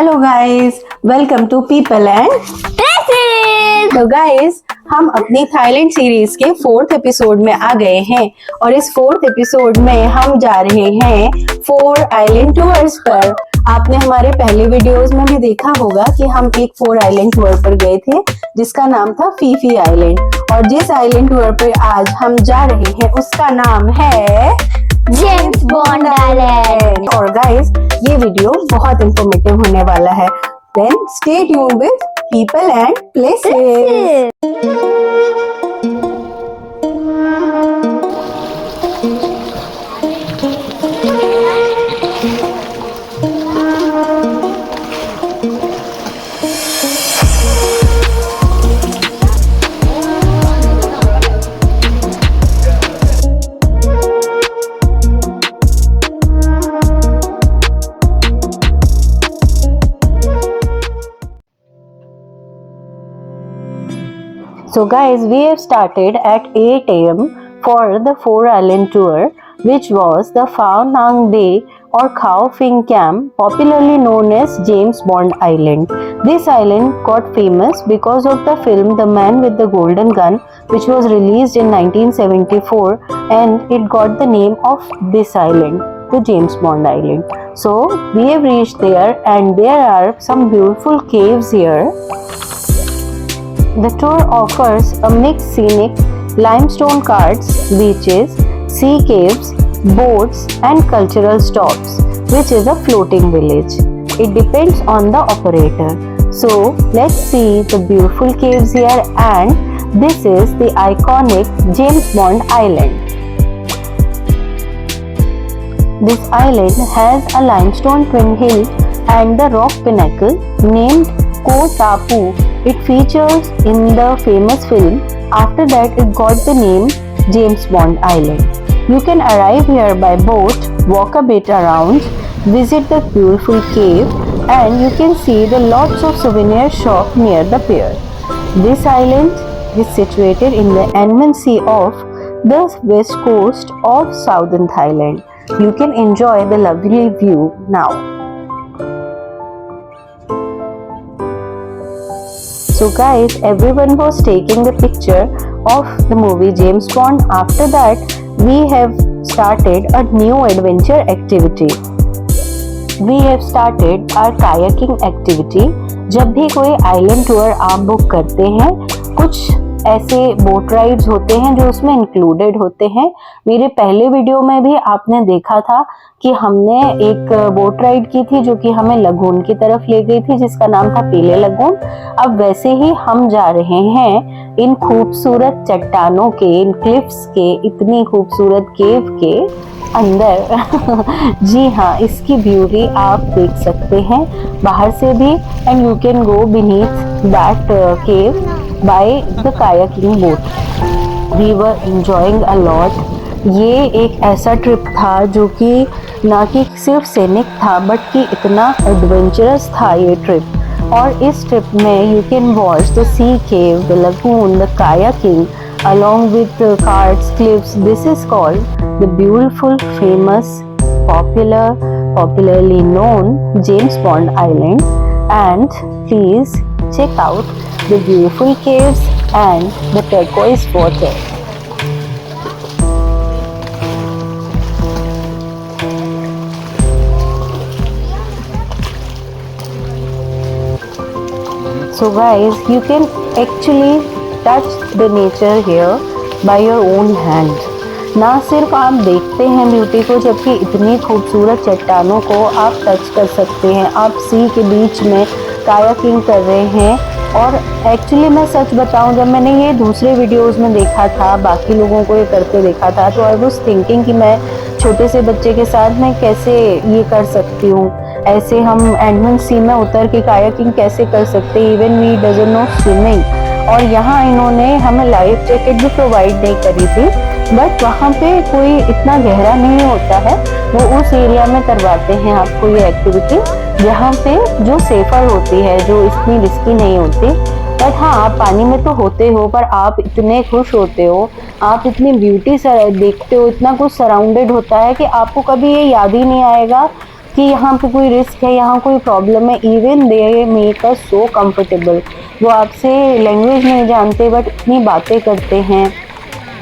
Hello guys, welcome to people and places. तो guys, हम अपनी थाईलैंड सीरीज के 4th एपिसोड में आ गए हैं और इस 4th एपिसोड में हम जा रहे हैं 4 आइलैंड टूर्स पर। आपने हमारे पहले वीडियोस में भी देखा होगा कि हम एक 4 आइलैंड टूर पर गए थे जिसका नाम था फी फी आइलैंड, और जिस आइलैंड टूर पर आज हम जा रहे हैं उसका नाम है जेम्स बॉन्ड आइलैंड। और गाइस, ये वीडियो बहुत इंफॉर्मेटिव होने वाला है। Then stay tuned with people and places. So guys, we have started at 8 a.m. for the 4 island tour, which was the Phao Nang Bay or Khao Phing Camp, popularly known as James Bond Island. This island got famous because of the film The Man with the Golden Gun, which was released in 1974, and it got the name of this island, the James Bond Island. So we have reached there and there are some beautiful caves here. The tour offers a mixed scenic limestone carts, beaches, sea caves, boats and cultural stops, which is a floating village. It depends on the operator. So let's see the beautiful caves here, and this is the iconic James Bond Island. This island has a limestone twin hill and the rock pinnacle named Koh Tapu. It features in the famous film. After that, it got the name James Bond Island. You can arrive here by boat, walk a bit around, visit the beautiful cave, and you can see the lots of souvenir shop near the pier. This island is situated in the Andaman Sea of the west coast of southern Thailand. You can enjoy the lovely view now. So guys, everyone was taking the picture of the movie James Bond. After that, we have started a new adventure activity. We have started our kayaking activity. जब भी कोई island tour आप book करते हैं, कुछ ऐसे boat rides होते हैं जो उसमें इंक्लूडेड होते हैं। मेरे पहले वीडियो में भी आपने देखा था कि हमने एक बोट राइड की थी जो कि हमें लगून की तरफ ले गई थी जिसका नाम था पीले लगून। अब वैसे ही हम जा रहे हैं इन खूबसूरत चट्टानों के, इन क्लिफ्स के, इतनी खूबसूरत केव के अंदर। जी हाँ, इसकी ब्यूटी आप देख सकते हैं बाहर से भी, and you can go beneath that cave by the kayaking boat. We were enjoying a lot. ये एक ऐसा ट्रिप था जो कि ना कि सिर्फ सैनिक था बट कि इतना एडवेंचरस था ये ट्रिप। और इस ट्रिप में you can watch the sea cave, the lagoon, the kayaking along with the carts, cliffs. This is called the beautiful, famous, popularly known James Bond Island. And please check out the beautiful caves and the turquoise water. So guys, you can actually touch the nature here by your own hand. ना सिर्फ आप देखते हैं beauty को, जबकि इतनी खूबसूरत चट्टानों को आप टच कर सकते हैं। आप सी के बीच में कायाकिंग कर रहे हैं। और एक्चुअली मैं सच बताऊं, जब मैंने ये दूसरे वीडियोस में देखा था, बाकी लोगों को ये करते देखा था, तो आई वाज थिंकिंग कि मैं छोटे से बच्चे के साथ मैं कैसे ये कर सकती हूँ, ऐसे हम एंडमन सी में उतर के कायाकिंग कैसे कर सकते हैं, even we doesn't know swimming. और यहाँ इन्होंने हमें लाइफ जैकेट भी प्रोवाइड नहीं करी थी, बट वहाँ पे कोई इतना गहरा नहीं होता है, वो उस एरिया में करवाते हैं आपको ये एक्टिविटी जहाँ पे जो सेफर होती है, जो इतनी रिस्की नहीं होती। बट हाँ, आप पानी में तो होते हो, पर आप इतने खुश होते हो, आप इतनी ब्यूटी देखते हो, इतना कुछ सराउंडेड होता है कि आपको कभी ये याद ही नहीं आएगा कि यहाँ पे कोई रिस्क है, यहाँ कोई प्रॉब्लम है। Even they make us so comfortable. वो आपसे लैंग्वेज नहीं जानते बट इतनी बातें करते हैं,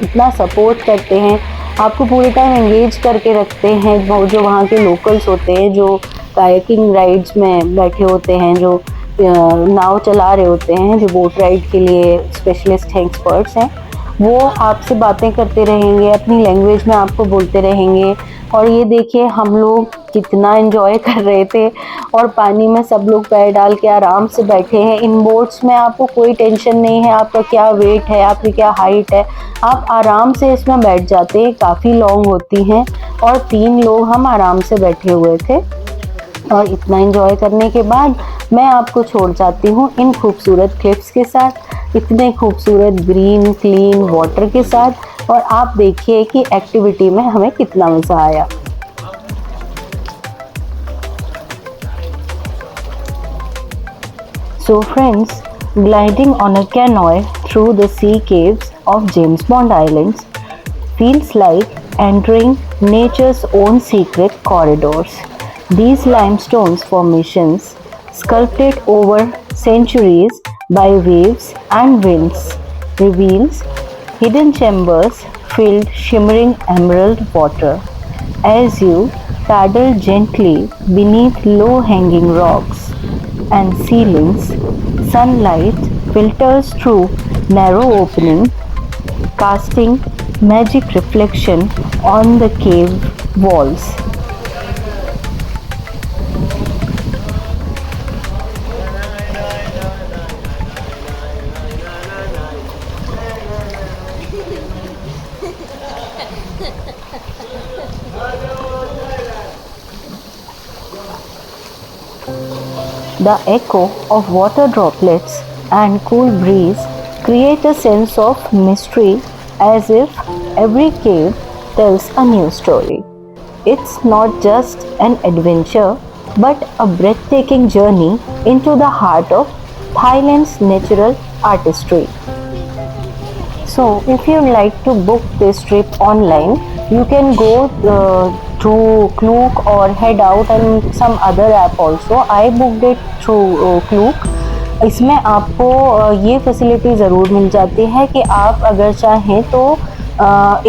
इतना सपोर्ट करते हैं, आपको पूरे टाइम एंगेज करके रखते हैं। जो वहाँ के लोकल्स होते हैं, जो कायाकिंग राइड्स में बैठे होते हैं, जो नाव चला रहे होते हैं, जो बोट राइड के लिए स्पेशलिस्ट हैं, एक्सपर्ट्स हैं, वो आपसे बातें करते रहेंगे, अपनी लैंग्वेज में आपको बोलते रहेंगे। और ये देखिए हम लोग कितना एंजॉय कर रहे थे, और पानी में सब लोग पैर डाल के आराम से बैठे हैं। इन बोट्स में आपको कोई टेंशन नहीं है, आपका क्या वेट है, आपकी क्या हाइट है, आप आराम से इसमें बैठ जाते हैं। काफ़ी लॉन्ग होती हैं, और 3 लोग हम आराम से बैठे हुए थे। और इतना एंजॉय करने के बाद मैं आपको छोड़ जाती हूँ इन खूबसूरत क्लिप्स के साथ, इतने खूबसूरत ग्रीन क्लीन वाटर के साथ। और आप देखिए कि एक्टिविटी में हमें कितना मज़ा आया। So friends, gliding on a canoe through the sea caves of James Bond Islands feels like entering nature's own secret corridors. These limestone formations, sculpted over centuries by waves and winds, reveals hidden chambers filled shimmering emerald water. As you paddle gently beneath low-hanging rocks and ceilings, sunlight filters through narrow opening, casting magic reflection on the cave walls. The echo of water droplets and cool breeze create a sense of mystery, as if every cave tells a new story. It's not just an adventure, but a breathtaking journey into the heart of Thailand's natural artistry. So, if you like to book this trip online, you can go to Klook or head out and some other app also. I booked it through Klook. इसमें आपको ये facility ज़रूर मिल जाती है कि आप अगर चाहें तो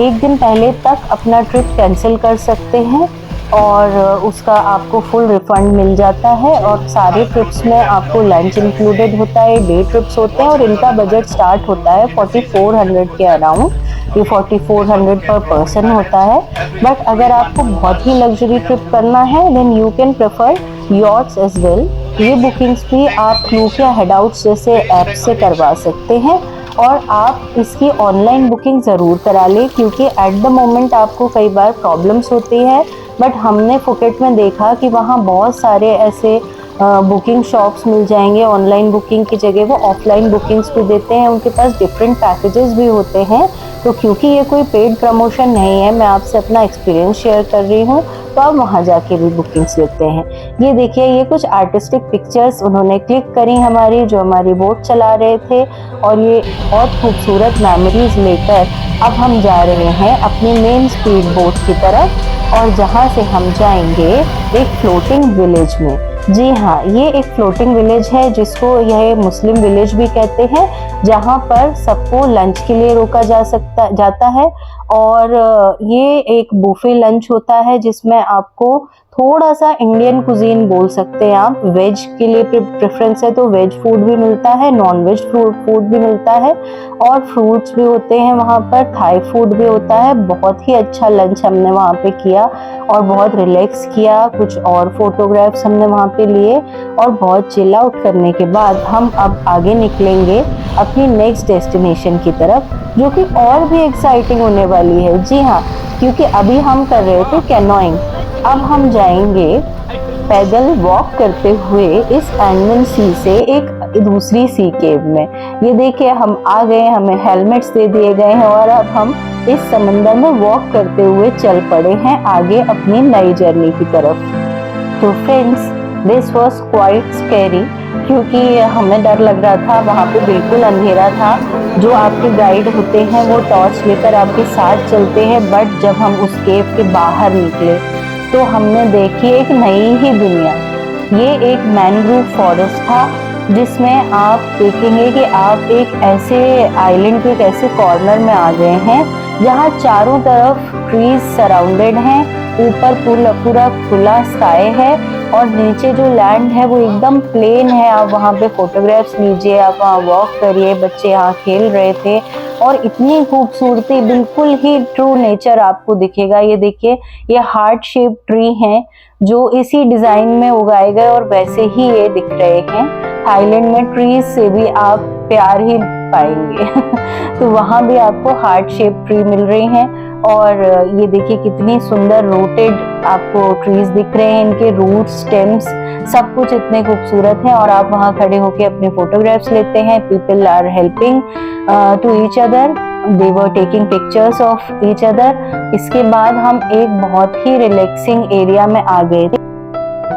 एक दिन पहले तक अपना ट्रिप कैंसिल कर सकते हैं, और उसका आपको फुल रिफ़ंड मिल जाता है। और सारे ट्रिप्स में आपको लंच इंक्लूडेड होता है, डे ट्रिप्स होते हैं, और इनका बजट स्टार्ट होता है 4400 के अराउंड। ये 4400 पर पर्सन होता है। बट अगर आपको बहुत ही लग्जरी ट्रिप करना है then you can prefer yachts as well. ये बुकिंग्स भी आप क्लूक या हेड आउट्स जैसे ऐप से करवा सकते हैं, और आप इसकी ऑनलाइन बुकिंग ज़रूर करा लें, क्योंकि एट द मोमेंट आपको कई बार प्रॉब्लम्स होती है। बट हमने फुकेट में देखा कि वहाँ बहुत सारे ऐसे बुकिंग शॉप्स मिल जाएंगे। ऑनलाइन बुकिंग की जगह वो ऑफलाइन बुकिंग्स भी देते हैं, उनके पास डिफरेंट पैकेजेस भी होते हैं। तो क्योंकि ये कोई पेड प्रमोशन नहीं है, मैं आपसे अपना एक्सपीरियंस शेयर कर रही हूँ, तो आप वहाँ जाके भी बुकिंग्स लेते हैं। ये देखिए, ये कुछ आर्टिस्टिक पिक्चर्स उन्होंने क्लिक करी हमारी, जो हमारी बोट चला रहे थे, और ये बहुत खूबसूरत मेमोरीज लेकर अब हम जा रहे हैं अपनी मेन स्पीड बोट की तरफ, और जहाँ से हम जाएंगे एक फ्लोटिंग विलेज में। जी हाँ, ये एक फ्लोटिंग विलेज है जिसको यह मुस्लिम विलेज भी कहते हैं, जहाँ पर सबको लंच के लिए रोका जाता है। और ये एक बुफे लंच होता है जिसमें आपको थोड़ा सा इंडियन कुजीन बोल सकते हैं आप। वेज के लिए प्रेफरेंस है तो वेज फूड भी मिलता है, नॉन वेज फूड भी मिलता है, और फ्रूट्स भी होते हैं वहाँ पर, थाई फूड भी होता है। बहुत ही अच्छा लंच हमने वहाँ पे किया और बहुत रिलैक्स किया, कुछ और फोटोग्राफ्स हमने वहाँ पे लिए, और बहुत चिल आउट करने के बाद हम अब आगे निकलेंगे अपनी नेक्स्ट डेस्टिनेशन की तरफ, जो कि और भी एक्साइटिंग होने वाली है। जी हाँ, क्योंकि अभी हम कर रहे थे कैनोइंग, अब हम जाएंगे पैदल वॉक करते हुए इस एंडमन सी से एक दूसरी सी केव में। ये देखिए, हम आ गए, हमें हेलमेट्स दे दिए गए हैं, और अब हम इस समंदर में वॉक करते हुए चल पड़े हैं आगे अपनी नई जर्नी की तरफ। तो friends, this was quite scary, क्योंकि हमें डर लग रहा था, वहाँ पे बिल्कुल अंधेरा था। जो आपके गाइड होते हैं वो टॉर्च लेकर आपके साथ चलते हैं, बट जब हम उस केव के बाहर निकले तो हमने देखी एक नई ही दुनिया। ये एक मैनग्रोव फॉरेस्ट था जिसमें आप देखेंगे कि आप एक ऐसे आइलैंड के एक ऐसे कॉर्नर में आ गए हैं जहाँ चारों तरफ ट्रीज सराउंडेड हैं, ऊपर पूरा खुला स्काई है और नीचे जो लैंड है वो एकदम प्लेन है। आप वहाँ पे फोटोग्राफ्स लीजिए, आप वहाँ वॉक करिए, बच्चे यहाँ खेल रहे थे और इतनी खूबसूरती, बिल्कुल ही ट्रू नेचर आपको दिखेगा। ये देखिए, ये हार्ट शेप ट्री हैं जो इसी डिजाइन में उगाए गए और वैसे ही ये दिख रहे हैं। थाईलैंड में ट्रीज से भी आप प्यार ही पाएंगे तो वहाँ भी आपको हार्ट शेप ट्री मिल रही हैं और ये देखिए कितनी सुंदर रूटेड आपको ट्रीज दिख रहे हैं। इनके रूट्स, स्टेम्स सब कुछ इतने खूबसूरत हैं और आप वहाँ खड़े होकर अपने फोटोग्राफ्स लेते हैं। People are helping to each other, they were taking pictures of each other. इसके बाद हम एक बहुत ही रिलैक्सिंग एरिया में आ गए थे।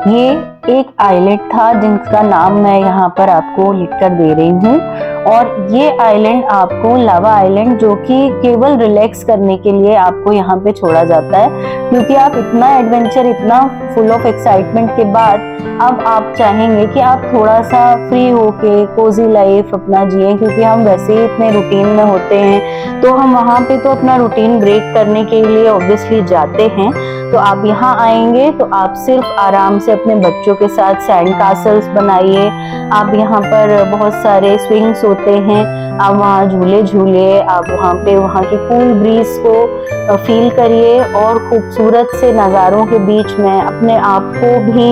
ये एक आइलैंड था जिनका नाम मैं यहाँ पर आपको लिखकर दे रही हूँ और ये आइलैंड आपको लावा आइलैंड, जो कि केवल रिलैक्स करने के लिए आपको यहाँ पे छोड़ा जाता है, क्योंकि आप इतना एडवेंचर, इतना फुल ऑफ एक्साइटमेंट के बाद अब आप चाहेंगे कि आप थोड़ा सा फ्री होके कोजी लाइफ अपना जिए, क्योंकि हम वैसे ही इतने रूटीन में होते हैं तो हम वहाँ पे तो अपना रूटीन ब्रेक करने के लिए ऑब्वियसली जाते हैं। तो आप यहाँ आएंगे तो आप सिर्फ आराम से अपने बच्चों के साथ सैंड कासल्स बनाइए। आप यहाँ पर बहुत सारे स्विंग्स होते हैं, आप वहाँ झूले झूलिए, आप वहाँ की कूल ब्रीज को फील करिए और खूबसूरत से नज़ारों के बीच में अपने आप को भी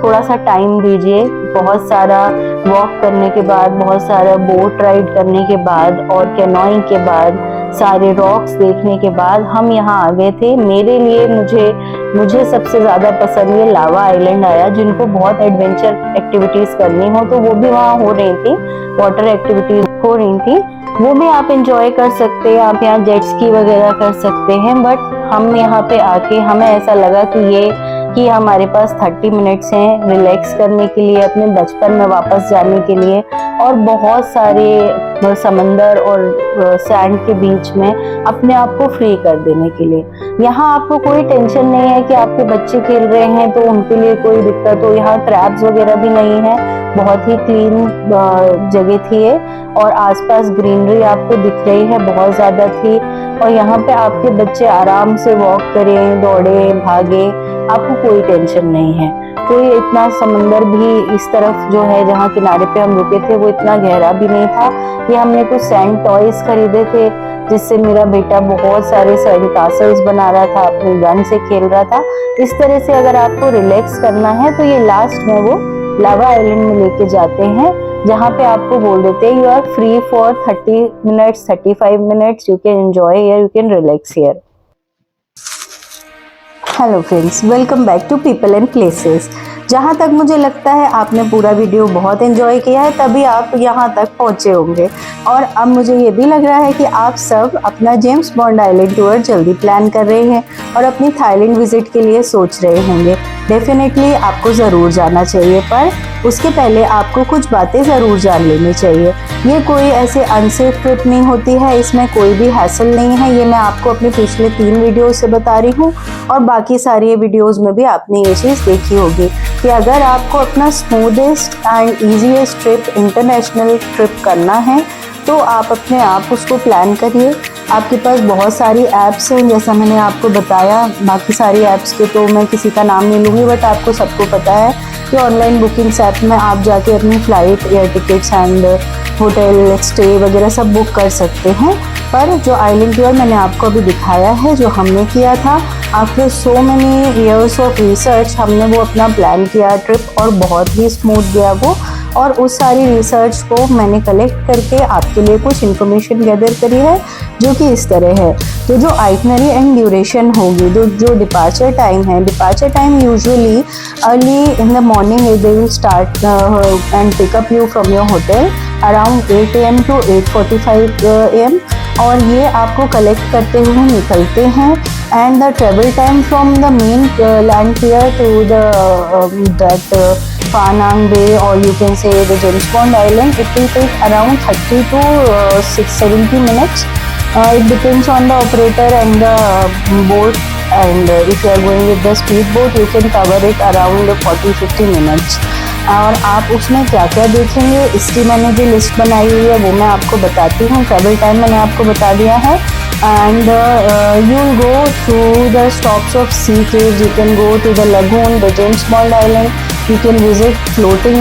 थोड़ा सा टाइम दीजिए। बहुत सारा वॉक करने के बाद, बहुत सारा बोट राइड करने के बाद और कैनोइंग के बाद, सारे रॉक्स देखने के बाद हम यहाँ आ गए थे। मेरे लिए मुझे सबसे ज़्यादा पसंद ये लावा आइलैंड आया। जिनको बहुत एडवेंचर एक्टिविटीज़ करनी हो तो वो भी वहाँ हो रही थी, वाटर एक्टिविटीज़ हो रही थी, वो भी आप इंजॉय कर सकते हैं। आप यहाँ जेट स्की वगैरह कर सकते हैं। बट हम यहाँ पे आके हमें ऐसा लगा कि हमारे पास 30 मिनट्स हैं रिलैक्स करने के लिए, अपने बचपन में वापस जाने के लिए और बहुत सारे समंदर और सैंड के बीच में अपने आप को फ्री कर देने के लिए। यहाँ आपको कोई टेंशन नहीं है कि आपके बच्चे खेल रहे हैं तो उनके लिए कोई दिक्कत हो। यहाँ क्रैब्स वगैरह भी नहीं है, बहुत ही क्लीन जगह थी ये और आसपास ग्रीनरी आपको दिख रही है बहुत ज़्यादा थी। और यहाँ पे आपके बच्चे आराम से वॉक करें, दौड़े, भागे, आपको कोई टेंशन नहीं है। कोई इतना समंदर भी इस तरफ जो है जहाँ किनारे पे हम रुके थे वो इतना गहरा भी नहीं था। ये हमने कुछ सैंड टॉयज खरीदे थे जिससे मेरा बेटा बहुत सारे सैंड कासल्स बना रहा था, अपने गन से खेल रहा था। इस तरह से अगर आपको रिलैक्स करना है तो ये लास्ट में वो लावा आइलैंड में लेके जाते हैं जहाँ पे आपको बोल देते हैं you are free for 30 minutes, 35 minutes, you can enjoy here, you can relax here. Hello friends, welcome back to people and places. जहाँ तक मुझे लगता है आपने पूरा वीडियो बहुत एंजॉय किया है, तभी आप यहाँ तक पहुँचे होंगे। और अब मुझे ये भी लग रहा है कि आप सब अपना जेम्स बॉन्ड आइलैंड टूर जल्दी प्लान कर रहे हैं और अपनी थाईलैंड विजिट के लिए सोच रहे होंगे। डेफिनेटली आपको ज़रूर जाना चाहिए, पर उसके पहले आपको कुछ बातें ज़रूर जान लेनी चाहिए। ये कोई ऐसे अनसेफ ट्रिप नहीं होती है, इसमें कोई भी हैसल नहीं है। ये मैं आपको अपने पिछले 3 वीडियो से बता रही हूँ और बाकी सारी वीडियोज़ में भी आपने ये चीज़ देखी होगी कि अगर आपको अपना smoothest and easiest trip, international trip करना है तो आप अपने आप उसको प्लान करिए। आपके पास बहुत सारी ऐप्स हैं, जैसा मैंने आपको बताया। बाकी सारी ऐप्स के तो मैं किसी का नाम नहीं लूँगी, बट आपको सबको पता है कि ऑनलाइन बुकिंग्स ऐप में आप जाके अपनी flight, air tickets and hotel stay वगैरह सब बुक कर सकते हैं। पर जो आइलैंड टूर मैंने आपको अभी दिखाया है, जो हमने किया था after so many years of research, हमने वो अपना प्लान किया ट्रिप और बहुत ही स्मूथ गया वो। और उस सारी रिसर्च को मैंने कलेक्ट करके आपके लिए कुछ इन्फॉर्मेशन गैदर करी है जो कि इस तरह है। तो जो आइटनरी एंड ड्यूरेशन होगी, जो डिपार्चर टाइम है, departure time usually early in the morning they will start and pick up you from your hotel around 8 AM to 8:45 AM और ये आपको कलेक्ट करते हुए निकलते हैं। And the travel time from the main land pier to that Phanang Bay, or you can say the James Bond Island, it will take around 30 to 70 minutes. It depends on the operator and the boat and if you are going with the speedboat you can cover it around 40-50 minutes. और आप उसमें क्या क्या देखेंगे इसकी मैंने जो list बनाई हुई है वो मैं आपको बताती हूँ। ट्रैवल टाइम मैंने आपको बता दिया है। And you will go to the stops of sea caves. You can go to the lagoon, the James Bond Island. You can visit floating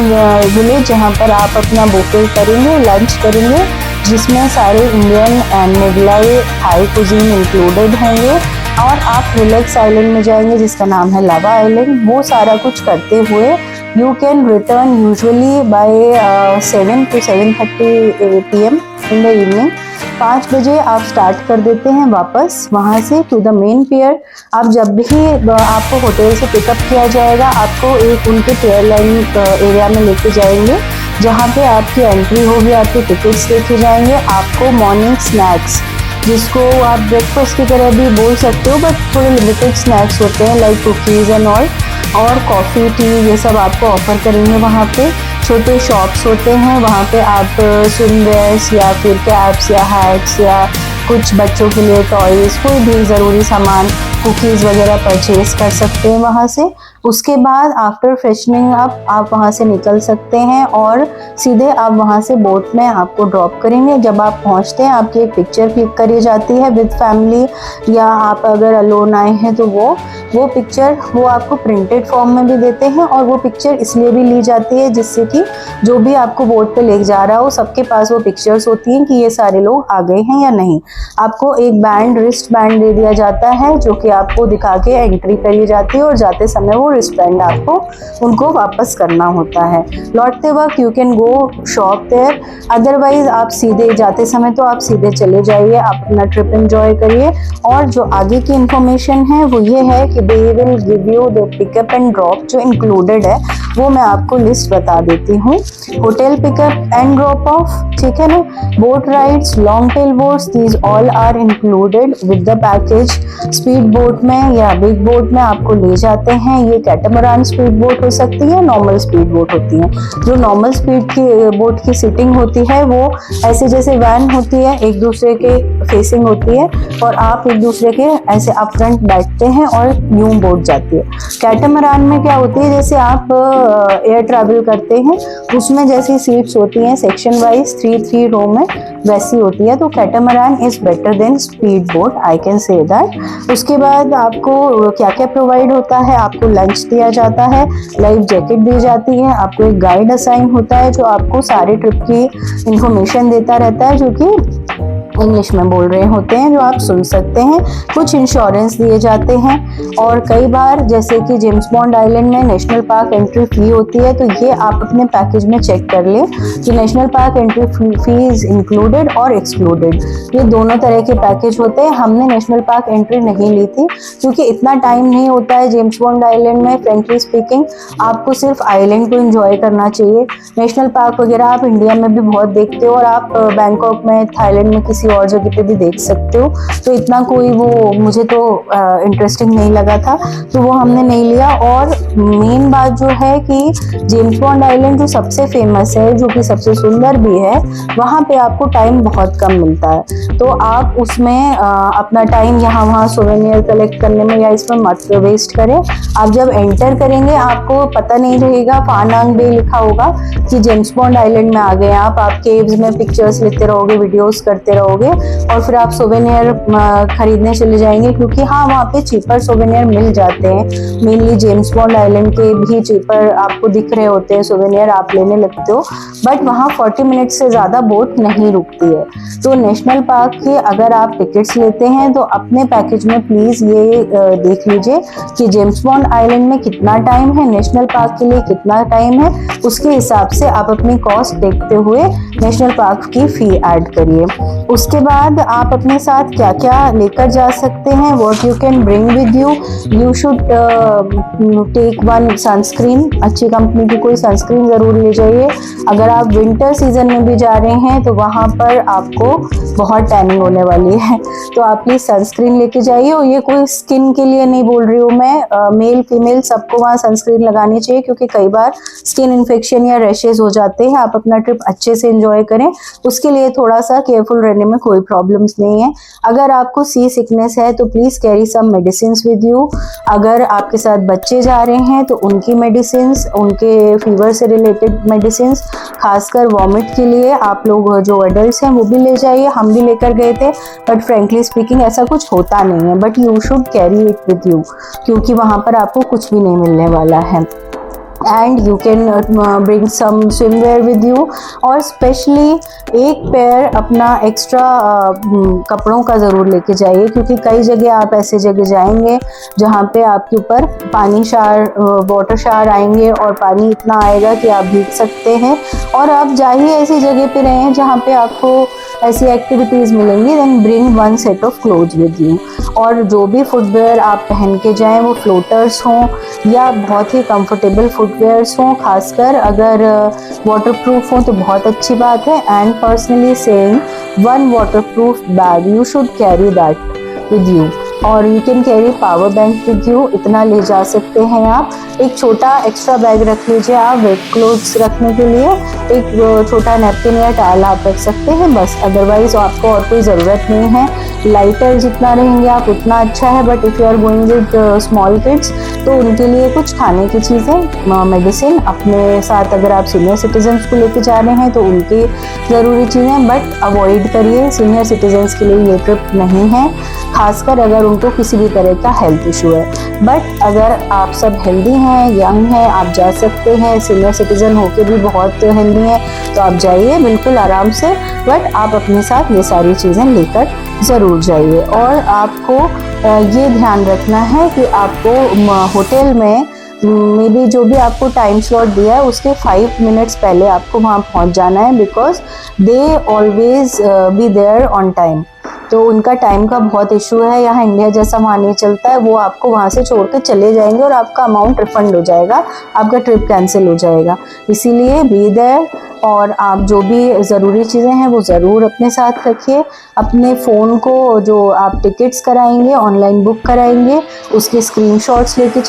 village जहाँ पर आप अपना बुफे करेंगे, लंच करेंगे, जिसमें सारे Indian and Mughlai Thai cuisine included होंगे। और आप रिलैक्स आइलैंड में जाएंगे जिसका नाम है लावा आइलैंड। वो सारा कुछ करते हुए you can return usually by 7 to 7:30 PM in the evening. 5 बजे आप स्टार्ट कर देते हैं वापस वहाँ से टू द मेन पियर। आप जब भी आपको होटल से पिकअप किया जाएगा आपको एक उनके पियर लाइन एरिया में लेके जाएंगे जहाँ पे आपकी एंट्री होगी, आपके टिकट्स देखे जाएंगे, आपको मॉर्निंग स्नैक्स जिसको आप ब्रेकफास्ट की तरह भी बोल सकते हो बट थोड़े लिमिटेड स्नैक्स होते हैं लाइक कुकीज़ एंड ऑल, और कॉफ़ी टी ये सब आपको ऑफ़र करेंगे। वहाँ पे छोटे शॉप्स होते हैं, वहाँ पे आप स्विमवेयर्स या फिर कैप्स या हैट्स या कुछ बच्चों के लिए टॉयज़ कोई भी ज़रूरी सामान कुकीज़ वगैरह परचेज़ कर सकते हैं वहाँ से। उसके बाद आफ्टर फ्रेशनिंग अप आप वहाँ से निकल सकते हैं और सीधे आप वहाँ से बोट में आपको ड्रॉप करेंगे। जब आप पहुँचते हैं आपकी एक पिक्चर क्लिक करी जाती है विद फैमिली या आप अगर अलोन आए हैं तो वो पिक्चर वो आपको प्रिंटेड फॉर्म में भी देते हैं। और वो पिक्चर इसलिए भी ली जाती है जिससे कि जो भी आपको बोट पे ले जा रहा हो सबके पास वो पिक्चर्स होती हैं कि ये सारे लोग आ गए हैं या नहीं। आपको एक बैंड रिस्ट बैंड दे दिया जाता है जो कि आपको दिखा के एंट्री करी जाती है और जाते समय वो रिस्ट बैंड आपको उनको वापस करना होता है। लौटते वक्त you can go shop there, otherwise आप सीधे जाते समय तो आप सीधे चले जाइए, आप अपना ट्रिप एंजॉय करिए। और जो आगे की इंफॉर्मेशन है वो ये है कि they will give you the pickup and drop जो इंक्लूडेड है वो मैं आपको लिस्ट बता देती हूँ। Hotel pickup and drop off, ठीक है ना, boat rides, long tail boats, these all are included with the package. Speed boat में या बिग बोट में आपको ले जाते हैं, ये कैटामरान स्पीड बोट हो सकती है, नॉर्मल स्पीड बोट होती है। जो नॉर्मल स्पीड की बोट की सीटिंग होती है वो ऐसे जैसे वैन होती है, एक दूसरे के फेसिंग होती है और आप एक दूसरे के ऐसे अप फ्रंट बैठते हैं और यूं बोट जाती है। कैटामरान में क्या होती है, जैसे आप एयर ट्रैवल करते हैं उसमें जैसी सीट्स होती हैं सेक्शन वाइज 3 रो में वैसी होती है। तो catamaran is better than speed boat, I can say that. उसके बाद आपको क्या क्या प्रोवाइड होता है, आपको लंच दिया जाता है, लाइफ जैकेट दी जाती है, आपको एक गाइड असाइन होता है जो आपको सारे ट्रिप की इंफॉर्मेशन देता रहता है, जो कि इंग्लिश में बोल रहे होते हैं जो आप सुन सकते हैं। कुछ इंश्योरेंस दिए जाते हैं और कई बार जैसे कि जेम्स बॉन्ड आइलैंड में नेशनल पार्क एंट्री फी होती है, तो ये आप अपने पैकेज में चेक कर लें कि national park entry fee is included और एक्सक्लूडेड। ये दोनों तरह के पैकेज होते हैं। हमने नेशनल पार्क एंट्री नहीं ली थी क्योंकि इतना टाइम नहीं होता है जेम्स बॉन्ड आइलैंड में, फ्रेंकली स्पीकिंग। आपको सिर्फ आइलैंड को एंजॉय करना चाहिए। नेशनल पार्क वगैरह आप इंडिया में भी बहुत देखते हो और आप बैंकॉक में, थाईलैंड में, किसी और जगह पे भी देख सकते हो, तो इतना कोई वो मुझे तो इंटरेस्टिंग नहीं लगा था, तो वो हमने नहीं लिया। और मेन बात जो है कि जेम्स बॉन्ड आइलैंड जो सबसे फेमस है, जो कि सबसे सुंदर भी है, वहाँ पे आपको टाइम बहुत कम मिलता है, तो आप उसमें अपना टाइम यहाँ वहाँ सोवेनियर कलेक्ट करने में या इसमें मत वेस्ट करें। आप जब एंटर करेंगे आपको पता नहीं रहेगा, फानांग बे लिखा होगा कि जेम्स बॉन्ड आइलैंड में आ गए आप केव्स में पिक्चर्स लेते रहोगे, वीडियोस करते रहोगे और फिर आप सोवेनियर खरीदने चले जाएंगे, क्योंकि हाँ वहाँ पे चीपर सोवेनियर मिल जाते हैं। मेनली जेम्स बॉन्ड आइलैंड के भी चीपर आपको दिख रहे होते हैं सोवेनियर, आप लेने लगते हो, बट वहाँ 40 मिनट से ज़्यादा बोट नहीं रुकती है। तो नेशनल पार्क के अगर आप टिकट्स लेते हैं तो अपने पैकेज में प्लीज़ ये देख लीजिए कि जेम्स बॉन्ड आइलैंड में कितना टाइम है, नेशनल पार्क के लिए कितना टाइम है, उसके हिसाब से आप अपनी कॉस्ट देखते हुए नेशनल पार्क की फ़ी ऐड करिए। उसके बाद आप अपने साथ क्या क्या लेकर जा सकते हैं, what you can bring with you. You should take one sunscreen, अच्छी कंपनी की कोई सनस्क्रीन ज़रूर ले जाइए। अगर आप विंटर सीजन में भी जा रहे हैं तो वहाँ पर आपको बहुत टैनिंग होने वाली है, तो आप प्लीज़ सनस्क्रीन लेके जाइए। और ये कोई स्किन के लिए नहीं बोल रही हूँ मैं, मेल फीमेल सबको वहाँ सनस्क्रीन लगानी चाहिए, क्योंकि कई बार स्किन इन्फेक्शन या रैशेज हो जाते हैं। आप अपना ट्रिप अच्छे से एंजॉय करें, उसके लिए थोड़ा सा केयरफुल रहने करने में कोई प्रॉब्लम्स नहीं है। अगर आपको सी सिकनेस है तो please carry some medicine with you. अगर आपके साथ बच्चे जा रहे हैं तो उनकी मेडिसिन, उनके फीवर से रिलेटेड मेडिसिन, खासकर वॉमिट के लिए आप लोग जो एडल्ट हैं वो भी ले जाइए। हम भी लेकर गए थे, बट फ्रेंकली स्पीकिंग ऐसा कुछ होता नहीं है, but you should carry it with you, क्योंकि वहाँ पर आपको कुछ भी नहीं मिलने वाला है। And you can bring some swimwear with you, और स्पेशली एक पेयर अपना एक्स्ट्रा कपड़ों का ज़रूर लेके जाइए, क्योंकि कई जगह आप ऐसे जगह जाएंगे जहाँ पे आपके ऊपर पानी शार, वाटर शार आएंगे और पानी इतना आएगा कि आप भीग सकते हैं। और आप जाइए ऐसी जगह पे रहें जहाँ पे आपको ऐसी एक्टिविटीज़ मिलेंगी। Then bring one set of clothes with you, और जो भी फुटवेयर आप पहन के जाएं वो फ्लोटर्स हों या बहुत ही कंफर्टेबल फुटवेयर्स हों, खासकर अगर वाटरप्रूफ हों तो बहुत अच्छी बात है। And personally saying one waterproof bag you should carry that with you, और you can carry power bank with you, इतना ले जा सकते हैं आप। एक छोटा एक्स्ट्रा बैग रख लीजिए आप वेट क्लोथ्स रखने के लिए, एक छोटा नैपकिन या टॉवल आप रख सकते हैं बस, अदरवाइज आपको और कोई ज़रूरत नहीं है। लाइटर जितना रहेंगे आप उतना अच्छा है, but if you are going with small kids तो उनके लिए कुछ खाने की चीज़ें, मेडिसिन अपने साथ, अगर आप सीनियर सिटीजन्स को लेके जा रहे हैं तो उनकी ज़रूरी चीज़ें, बट अवॉइड करिए, सीनियर सिटीजन्स के लिए ये ट्रिप नहीं है, खासकर अगर उनको किसी भी तरह का हेल्थ इशू है। बट अगर आप सब हेल्दी हैं, यंग हैं, आप जा सकते हैं, सीनियर सिटीज़न होके भी बहुत हेल्दी हैं तो आप जाइए बिल्कुल आराम से, बट आप अपने साथ ये सारी चीज़ें लेकर ज़रूर जाइए। और आपको ये ध्यान रखना है कि आपको होटल में भी जो भी आपको टाइम स्लॉट दिया है उसके 5 मिनट्स पहले आपको वहाँ पहुँच जाना है, because they always be there on time. तो उनका टाइम का बहुत इशू है, यहाँ इंडिया जैसा वहाँ नहीं चलता है, वो आपको वहाँ से छोड़ के चले जाएंगे और आपका अमाउंट रिफंड हो जाएगा, आपका ट्रिप कैंसिल हो जाएगा। इसीलिए बी देयर, और आप जो भी ज़रूरी चीज़ें हैं वो ज़रूर अपने साथ रखिए। अपने फ़ोन को जो आप टिकट्स कराएंगे, ऑनलाइन बुक कराएंगे, उसके स्क्रीनशॉट्स लेके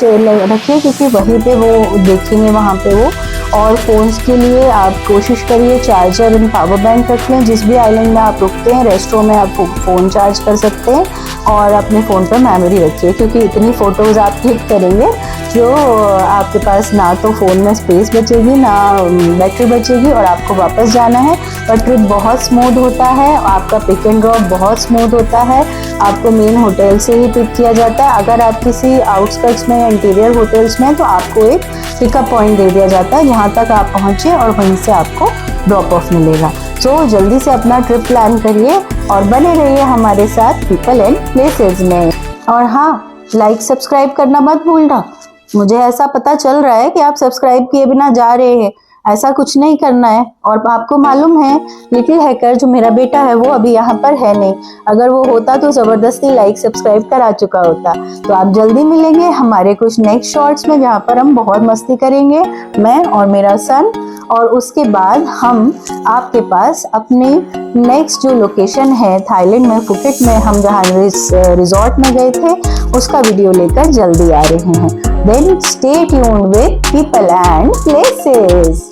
रखिए, क्योंकि वहीं पे वो देखेंगे वहाँ पे वो। और फ़ोन्स के लिए आप कोशिश करिए चार्जर एंड पावर बैंक रख लें। जिस भी आइलैंड में आप रुकते हैं, रेस्टोरेंट में आप फ़ोन चार्ज कर सकते हैं, और अपने फ़ोन पर मेमोरी रखिए, क्योंकि इतनी फ़ोटोज़ आप क्लिक करेंगे जो आपके पास ना तो फ़ोन में स्पेस बचेगी, ना बैटरी बचेगी, और आपको वापस जाना है। पर ट्रिप बहुत स्मूथ होता है, आपका पिक एंड ड्रॉप बहुत स्मूथ होता है, आपको मेन होटल से ही पिक किया जाता है। अगर आप किसी आउटस्कर्ट्स में या इंटीरियर होटल्स में हैं तो आपको एक पिकअप पॉइंट दे दिया जाता है जहाँ तक आप पहुँचे, और वहीं से आपको ड्रॉप ऑफ मिलेगा। तो जल्दी से अपना ट्रिप प्लान करिए और बने रहिए हमारे साथ पीपल एंड प्लेसेस में। और हाँ, लाइक सब्सक्राइब करना मत भूलना। मुझे ऐसा पता चल रहा है कि आप सब्सक्राइब किए बिना जा रहे हैं, ऐसा कुछ नहीं करना है। और आपको मालूम है लिटिल हैकर जो मेरा बेटा है वो अभी यहाँ पर है नहीं, अगर वो होता तो ज़बरदस्ती लाइक सब्सक्राइब करा चुका होता। तो आप जल्दी मिलेंगे हमारे कुछ नेक्स्ट शॉर्ट्स में, जहाँ पर हम बहुत मस्ती करेंगे, मैं और मेरा सन। और उसके बाद हम आपके पास अपनी नेक्स्ट जो लोकेशन है थाईलैंड में, फुकेट में, हम जहाँ रिजॉर्ट में गए थे उसका वीडियो लेकर जल्दी आ रहे हैं। Then stay tuned with People and Places.